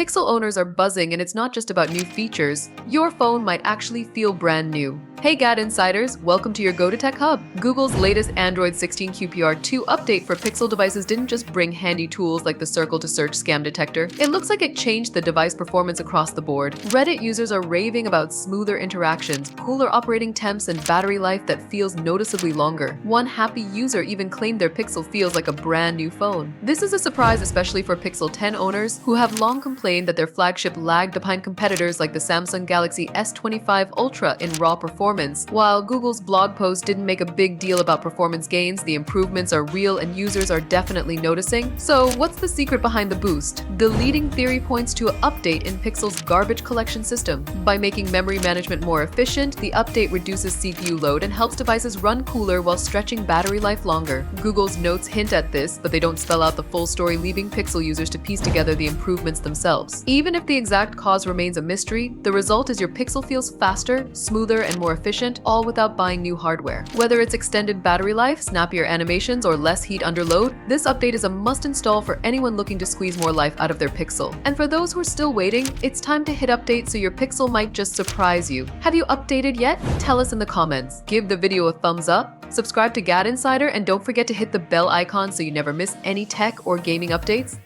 Pixel owners are buzzing, and it's not just about new features. Your phone might actually feel brand new. Hey GadInsiders, welcome to your Go to Tech Hub. Google's latest Android 16 QPR2 update for Pixel devices didn't just bring handy tools like the circle to search scam detector. It looks like it changed the device performance across the board. Reddit users are raving about smoother interactions, cooler operating temps, and battery life that feels noticeably longer. One happy user even claimed their Pixel feels like a brand new phone. This is a surprise, especially for Pixel 10 owners who have long complained that their flagship lagged behind competitors like the Samsung Galaxy S25 Ultra in raw performance. While Google's blog post didn't make a big deal about performance gains, the improvements are real and users are definitely noticing. So what's the secret behind the boost? The leading theory points to an update in Pixel's garbage collection system. By making memory management more efficient, the update reduces CPU load and helps devices run cooler while stretching battery life longer. Google's notes hint at this, but they don't spell out the full story, leaving Pixel users to piece together the improvements themselves. Even if the exact cause remains a mystery, the result is your Pixel feels faster, smoother, and more efficient, all without buying new hardware. Whether it's extended battery life, snappier animations, or less heat under load, this update is a must-install for anyone looking to squeeze more life out of their Pixel. And for those who are still waiting, it's time to hit update so your Pixel might just surprise you. Have you updated yet? Tell us in the comments. Give the video a thumbs up, subscribe to GadInsider, and don't forget to hit the bell icon so you never miss any tech or gaming updates.